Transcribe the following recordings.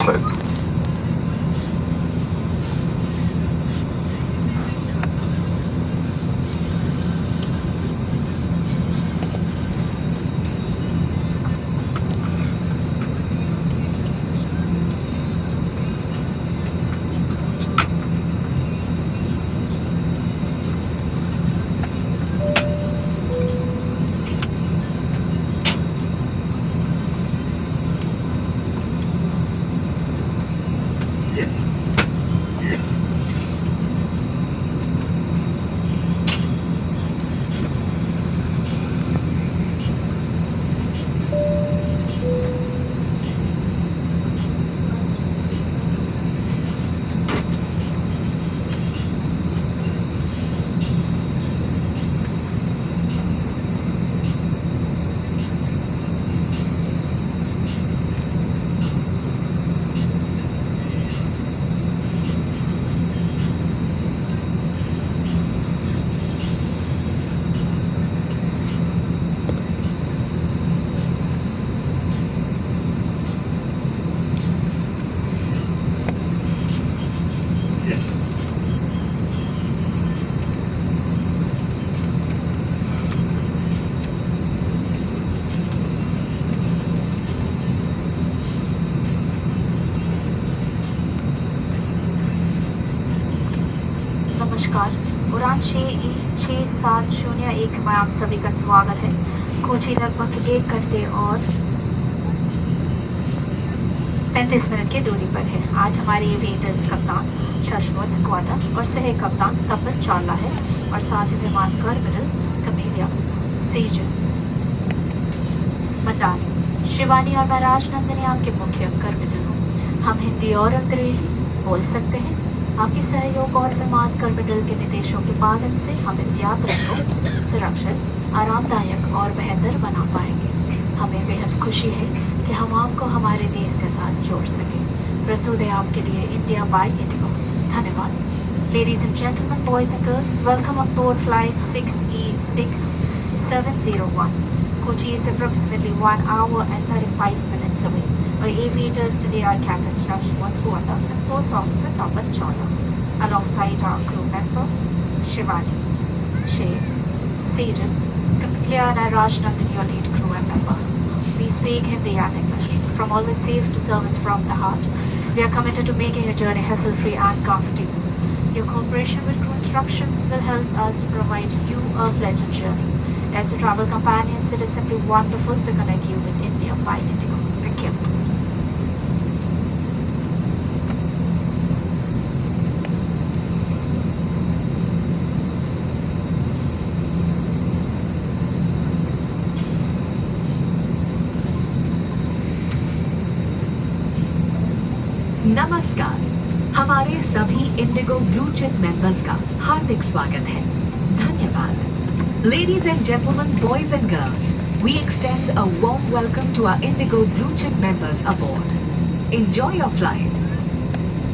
But नमस्कार, उड़ान 6701 में आप सभी का स्वागत है। कोची लगभग 1 घंटे और 35 मिनट की दूरी पर है। आज हमारे एविएटर्स कप्तान शाश्वत ग्वादा और सह कप्तान तपन चावला है और साथ ही विमान टर्मिनल कमेलिया सेजन मदानी शिवानी और मैं राजनंदिनी आपके मुख्य टर्मिनल हूँ। हम हिंदी और अंग्रेजी बोल सकते हैं। आपके सहयोग और विमान टर्मिनल के निर्देशों के पालन से हम इस यात्रा को सुरक्षित, आरामदायक और बेहतर बना पाएंगे। हमें बेहद खुशी है कि हम आपको हमारे देश के साथ जोड़ सकें। प्रस्तुत है आपके लिए इंडिया बाय इंडिगो। धन्यवाद। Ladies and gentlemen, boys and girls, welcome aboard flight 6E6701. Kochi is approximately 1 hour and 35 minutes away. Our aviators today are Captain Shashwat Guada and First Officer Tapan Chawla, alongside our crew member Shivani, Shay, Sejal, Kamelia and Rajnandan, your lead crew member. We speak Hindi and English. From always safe to service from the heart, we are committed to making your journey hassle-free and comfortable. Your cooperation with crew instructions will help us provide you a pleasant journey. As your travel companions, it is simply wonderful to connect you with India by Indigo. Thank you. नमस्कार, हमारे सभी Indigo blue chip members का हार्दिक स्वागत है। धन्यवाद। Ladies and gentlemen, boys and girls, we extend a warm welcome to our Indigo blue chip members aboard. Enjoy your flight.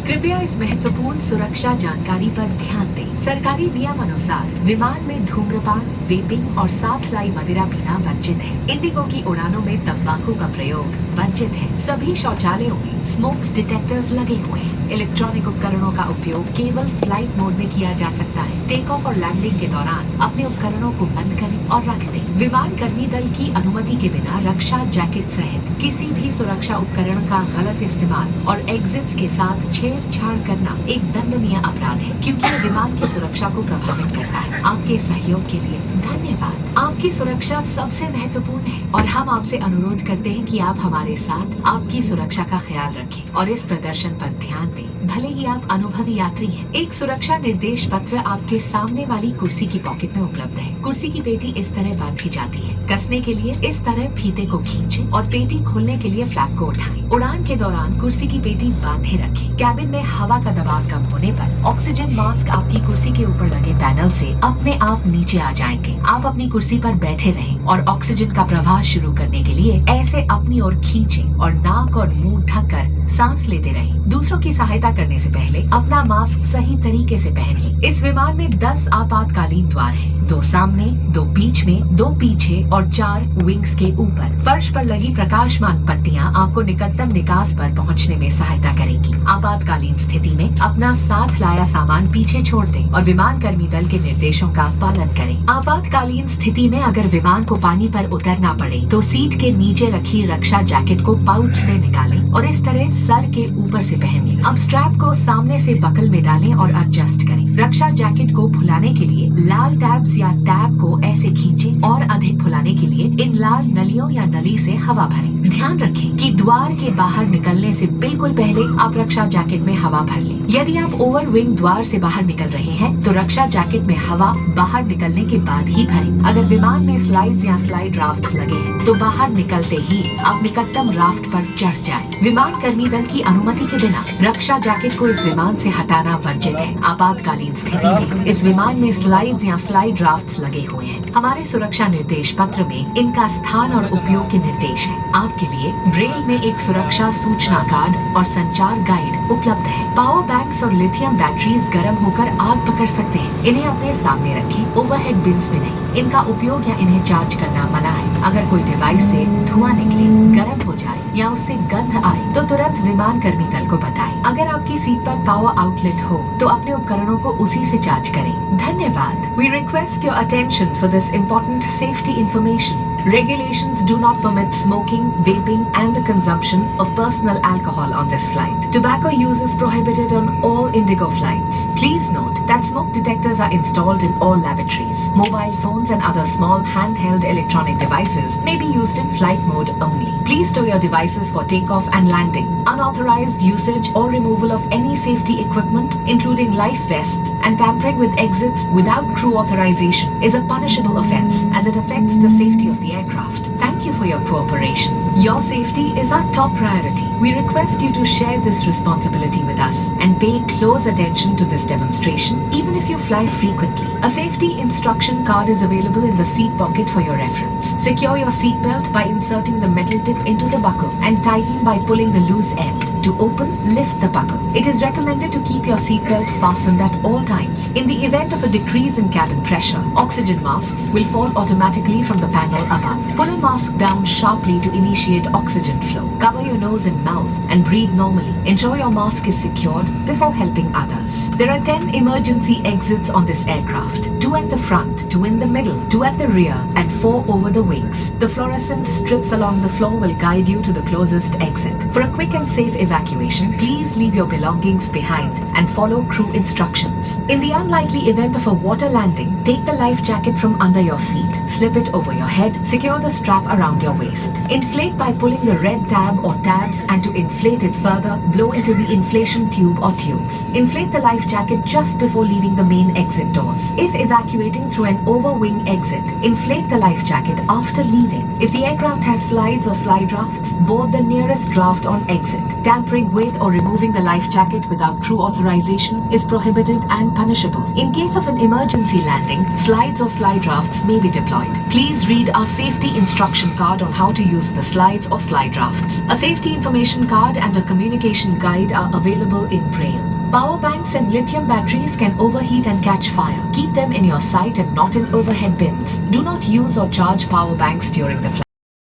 कृपया इस महत्वपूर्ण सुरक्षा जानकारी पर ध्यान दें। सरकारी नियम अनुसार विमान में धूम्रपान, वेपिंग और साथ लाई मदिरा पीना वर्जित है। इंडिगो की उड़ानों में तंबाकू का प्रयोग वर्जित है। सभी शौचालयों में स्मोक डिटेक्टर्स लगे हुए हैं। इलेक्ट्रॉनिक उपकरणों का उपयोग केवल फ्लाइट मोड में किया जा सकता है। टेक ऑफ और लैंडिंग के दौरान अपने उपकरणों को बंद करें और रख दें। विमान कर्मी दल की अनुमति के बिना रक्षा जैकेट सहित किसी भी सुरक्षा उपकरण का गलत इस्तेमाल और एग्जिट्स के साथ छेड़छाड़ करना एक दंडनीय अपराध है, क्योंकि यह विमान की सुरक्षा को प्रभावित करता है। आपके सहयोग के लिए धन्यवाद। आपकी सुरक्षा सबसे महत्वपूर्ण है और हम आपसे अनुरोध करते हैं कि आप हमारे साथ आपकी सुरक्षा का ख्याल रखें और इस प्रदर्शन पर ध्यान दें। भले ही आप अनुभवी यात्री हैं, एक सुरक्षा निर्देश पत्र आपके सामने वाली कुर्सी की पॉकेट में उपलब्ध है। कुर्सी की पेटी इस तरह बांधी जाती है। कसने के लिए इस तरह फीते को खींचें और पेटी खोलने के लिए फ्लैप को उठाएं। उड़ान के दौरान कुर्सी की पेटी बांधे रखें। कैबिन में हवा का दबाव कम होने पर ऑक्सीजन मास्क आपकी कुर्सी के ऊपर लगे पैनल से अपने आप नीचे आ जाएंगे। आप अपनी कुर्सी पर बैठे रहें और ऑक्सीजन का प्रवाह शुरू करने के लिए ऐसे अपनी ओर खींचें और नाक और मुंह ढककर सांस लेते रहें। दूसरों की सहायता करने से पहले अपना मास्क सही तरीके से पहन लें। इस विमान में 10 आपातकालीन द्वार हैं, 2 सामने, 2 बीच में, 2 पीछे और 4 विंग्स के ऊपर। फर्श पर लगी प्रकाशमान पट्टियां आपको निकटतम निकास पर पहुंचने में सहायता करेंगी। आपातकालीन स्थिति में अपना साथ लाया सामान पीछे छोड़ दें और विमान कर्मी दल के निर्देशों का पालन करें। आपातकालीन स्थिति में अगर विमान को पानी पर उतरना पड़े तो सीट के नीचे रखी रक्षा जैकेट को पाउच से निकालें और इस तरह सर के ऊपर से पहन लें। अब स्ट्रैप को सामने से बकल में डालें और एडजस्ट करें। रक्षा जैकेट को फुलाने के लिए लाल टैब्स या टैब को ऐसे खींचें और अधिक फुलाने के लिए इन लाल नलियों या नली से हवा भरें। ध्यान रखें कि द्वार के बाहर निकलने से बिल्कुल पहले आप रक्षा जैकेट में हवा भर लें। यदि आप ओवर विंग द्वार से बाहर निकल रहे हैं तो रक्षा जैकेट में हवा बाहर निकलने के बाद ही भरें। अगर विमान में स्लाइड्स या स्लाइड राफ्ट लगे हैं तो बाहर निकलते ही आप निकटतम राफ्ट पर चढ़ जाएं। विमान कर्मी दल की अनुमति के बिना रक्षा जैकेट को इस विमान से हटाना वर्जित है। आपातकालीन स्थिति में इस विमान में स्लाइड्स या स्लाइड राफ्ट्स लगे हुए हैं। हमारे सुरक्षा निर्देश पत्र में इनका स्थान और उपयोग के निर्देश हैं। आपके लिए ब्रेल में एक सुरक्षा सूचना कार्ड और संचार गाइड उपलब्ध है। पावर बैंक्स और लिथियम बैटरीज गर्म होकर आग पकड़ सकते हैं। इन्हें अपने सामने रखें, ओवरहेड बिन्स में नहीं। इनका उपयोग या इन्हें चार्ज करना मना है। अगर कोई डिवाइस से धुआं निकले, गर्म हो जाए या उससे गंध आए तो तुरंत विमान कर्मी दल को बताएं। अगर आपकी सीट पर पावर आउटलेट हो तो अपने उपकरणों को उसी से चार्ज करें। धन्यवाद। We request your attention for this important safety information. Regulations do not permit smoking, vaping and the consumption of personal alcohol on this flight. Tobacco use is prohibited on all Indigo flights. Please note that smoke detectors are installed in all lavatories. Mobile phones and other small handheld electronic devices may be used in flight mode only. Please store your devices for takeoff and landing. Unauthorized usage or removal of any safety equipment, including life vests and tampering with exits without crew authorization is a punishable offence as it affects the safety of the aircraft. Thank you for your cooperation. Your safety is our top priority. We request you to share this responsibility with us and pay close attention to this demonstration even if you fly frequently. A safety instruction card is available in the seat pocket for your reference. Secure your seat belt by inserting the metal tip into the buckle and tighten by pulling the loose end. To open, lift the buckle. It is recommended to keep your seat belt fastened at all times. In the event of a decrease in cabin pressure, oxygen masks will fall automatically from the panel above. Pull a mask down sharply to initiate oxygen flow. Cover your nose and mouth and breathe normally. Ensure your mask is secured before helping others. There are 10 emergency exits on this aircraft. 2 at the front, 2 in the middle, 2 at the rear and 4 over the wings. The fluorescent strips along the floor will guide you to the closest exit. For a quick and safe evacuation, please leave your belongings behind and follow crew instructions. In the unlikely event of a water landing, take the life jacket from under your seat, slip it over your head, secure the strap around your waist. Inflate by pulling the red tab or tabs, and to inflate it further, blow into the inflation tube or tubes. Inflate the life jacket just before leaving the main exit doors. If evacuating through an over-wing exit, inflate the life jacket after leaving. If the aircraft has slides or slide rafts, board the nearest draft on exit. Tampering with or removing the life jacket without crew authorization is prohibited and punishable. In case of an emergency landing, slides or slide rafts may be deployed. Please read our safety instruction card on how to use the slides or slide rafts. A safety information card and a communication guide are available in Braille. Power banks and lithium batteries can overheat and catch fire. Keep them in your sight and not in overhead bins. Do not use or charge power banks during the flight.